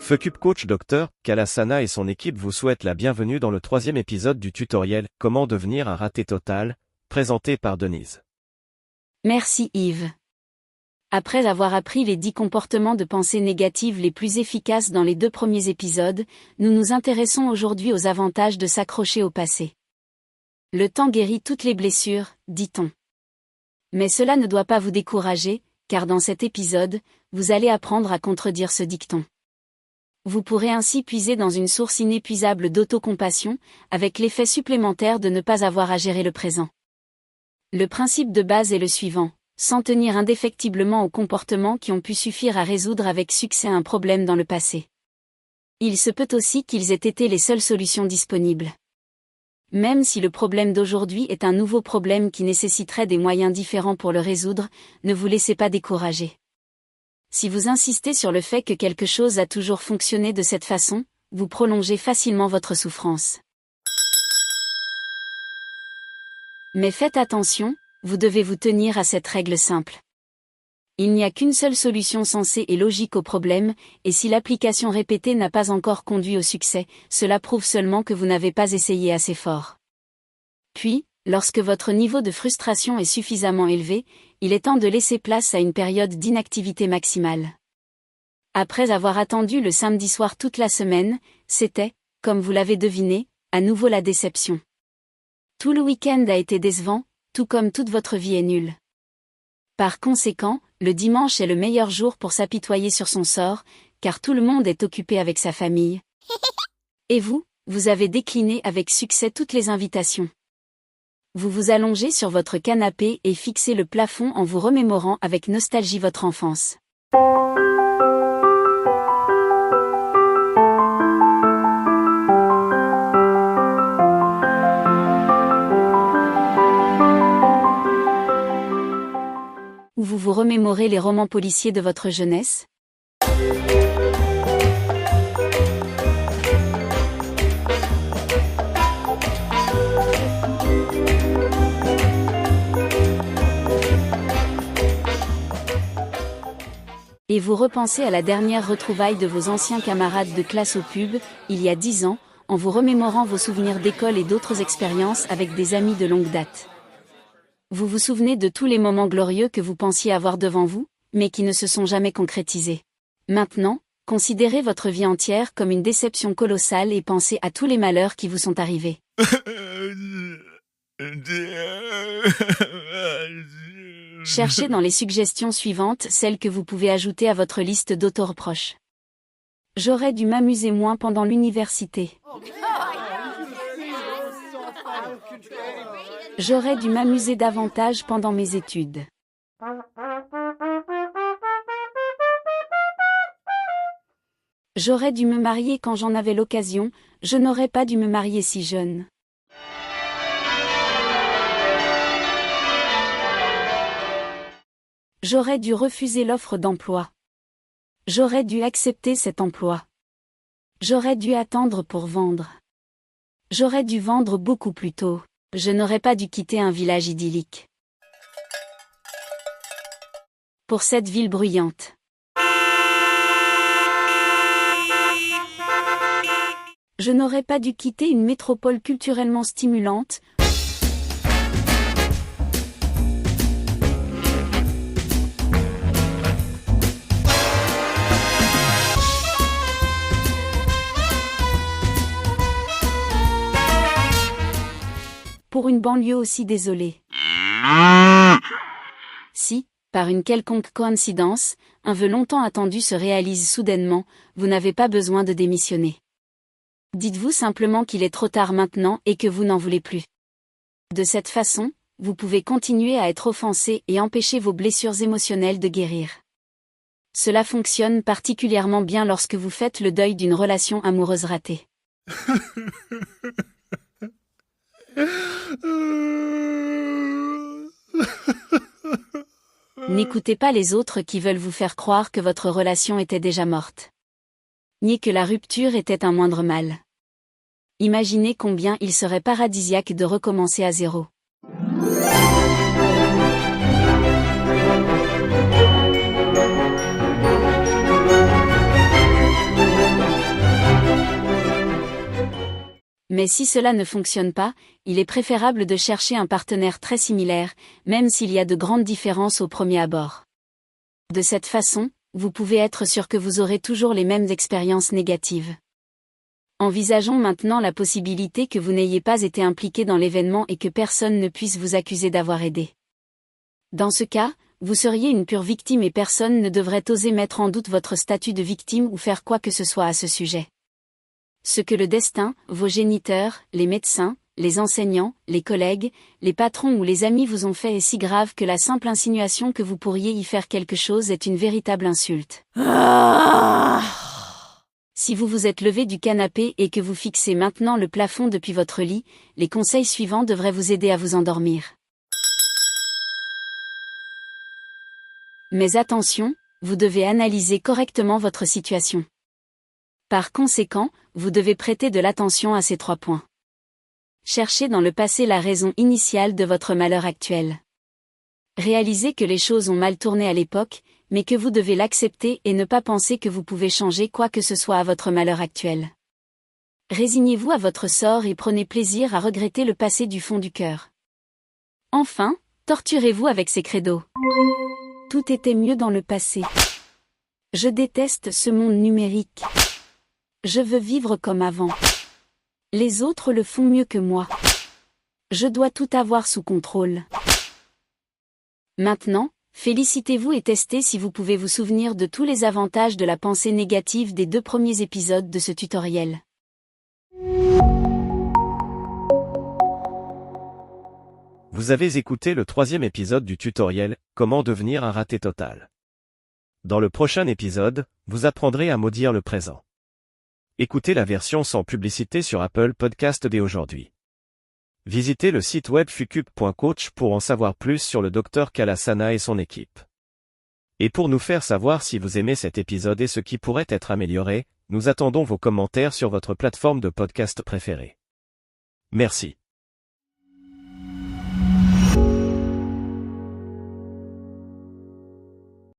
Fukup Coach Dr. Kalasana et son équipe vous souhaitent la bienvenue dans le 3e épisode du tutoriel « Comment devenir un raté total », présenté par Denise. Merci Yves. Après avoir appris les 10 comportements de pensée négative les plus efficaces dans les 2 premiers épisodes, nous nous intéressons aujourd'hui aux avantages de s'accrocher au passé. Le temps guérit toutes les blessures, dit-on. Mais cela ne doit pas vous décourager, car dans cet épisode, vous allez apprendre à contredire ce dicton. Vous pourrez ainsi puiser dans une source inépuisable d'autocompassion, avec l'effet supplémentaire de ne pas avoir à gérer le présent. Le principe de base est le suivant: s'en tenir indéfectiblement aux comportements qui ont pu suffire à résoudre avec succès un problème dans le passé. Il se peut aussi qu'ils aient été les seules solutions disponibles. Même si le problème d'aujourd'hui est un nouveau problème qui nécessiterait des moyens différents pour le résoudre, ne vous laissez pas décourager. Si vous insistez sur le fait que quelque chose a toujours fonctionné de cette façon, vous prolongez facilement votre souffrance. Mais faites attention, vous devez vous tenir à cette règle simple. Il n'y a qu'une seule solution sensée et logique au problème, et si l'application répétée n'a pas encore conduit au succès, cela prouve seulement que vous n'avez pas essayé assez fort. Puis, lorsque votre niveau de frustration est suffisamment élevé, il est temps de laisser place à une période d'inactivité maximale. Après avoir attendu le samedi soir toute la semaine, c'était, comme vous l'avez deviné, à nouveau la déception. Tout le week-end a été décevant, tout comme toute votre vie est nulle. Par conséquent, le dimanche est le meilleur jour pour s'apitoyer sur son sort, car tout le monde est occupé avec sa famille. Et vous, vous avez décliné avec succès toutes les invitations. Vous vous allongez sur votre canapé et fixez le plafond en vous remémorant avec nostalgie votre enfance. Ou vous vous remémorez les romans policiers de votre jeunesse? Et vous repensez à la dernière retrouvaille de vos anciens camarades de classe au pub, il y a 10 ans, en vous remémorant vos souvenirs d'école et d'autres expériences avec des amis de longue date. Vous vous souvenez de tous les moments glorieux que vous pensiez avoir devant vous, mais qui ne se sont jamais concrétisés. Maintenant, considérez votre vie entière comme une déception colossale et pensez à tous les malheurs qui vous sont arrivés. Cherchez dans les suggestions suivantes celles que vous pouvez ajouter à votre liste d'autoreproches. J'aurais dû m'amuser moins pendant l'université. J'aurais dû m'amuser davantage pendant mes études. J'aurais dû me marier quand j'en avais l'occasion, je n'aurais pas dû me marier si jeune. J'aurais dû refuser l'offre d'emploi. J'aurais dû accepter cet emploi. J'aurais dû attendre pour vendre. J'aurais dû vendre beaucoup plus tôt. Je n'aurais pas dû quitter un village idyllique. Pour cette ville bruyante. Je n'aurais pas dû quitter une métropole culturellement stimulante. Pour une banlieue aussi désolée. Si, par une quelconque coïncidence, un vœu longtemps attendu se réalise soudainement, vous n'avez pas besoin de démissionner. Dites-vous simplement qu'il est trop tard maintenant et que vous n'en voulez plus. De cette façon, vous pouvez continuer à être offensé et empêcher vos blessures émotionnelles de guérir. Cela fonctionne particulièrement bien lorsque vous faites le deuil d'une relation amoureuse ratée. N'écoutez pas les autres qui veulent vous faire croire que votre relation était déjà morte. Ni que la rupture était un moindre mal. Imaginez combien il serait paradisiaque de recommencer à zéro. Mais si cela ne fonctionne pas, il est préférable de chercher un partenaire très similaire, même s'il y a de grandes différences au premier abord. De cette façon, vous pouvez être sûr que vous aurez toujours les mêmes expériences négatives. Envisageons maintenant la possibilité que vous n'ayez pas été impliqué dans l'événement et que personne ne puisse vous accuser d'avoir aidé. Dans ce cas, vous seriez une pure victime et personne ne devrait oser mettre en doute votre statut de victime ou faire quoi que ce soit à ce sujet. Ce que le destin, vos géniteurs, les médecins, les enseignants, les collègues, les patrons ou les amis vous ont fait est si grave que la simple insinuation que vous pourriez y faire quelque chose est une véritable insulte. Si vous vous êtes levé du canapé et que vous fixez maintenant le plafond depuis votre lit, les conseils suivants devraient vous aider à vous endormir. Mais attention, vous devez analyser correctement votre situation. Par conséquent, vous devez prêter de l'attention à ces 3 points. Cherchez dans le passé la raison initiale de votre malheur actuel. Réalisez que les choses ont mal tourné à l'époque, mais que vous devez l'accepter et ne pas penser que vous pouvez changer quoi que ce soit à votre malheur actuel. Résignez-vous à votre sort et prenez plaisir à regretter le passé du fond du cœur. Enfin, torturez-vous avec ces credos. Tout était mieux dans le passé. Je déteste ce monde numérique. Je veux vivre comme avant. Les autres le font mieux que moi. Je dois tout avoir sous contrôle. Maintenant, félicitez-vous et testez si vous pouvez vous souvenir de tous les avantages de la pensée négative des 2 premiers épisodes de ce tutoriel. Vous avez écouté le 3e épisode du tutoriel « Comment devenir un raté total ». Dans le prochain épisode, vous apprendrez à maudire le présent. Écoutez la version sans publicité sur Apple Podcast dès aujourd'hui. Visitez le site web fucube.coach pour en savoir plus sur le Dr Kalasana et son équipe. Et pour nous faire savoir si vous aimez cet épisode et ce qui pourrait être amélioré, nous attendons vos commentaires sur votre plateforme de podcast préférée. Merci.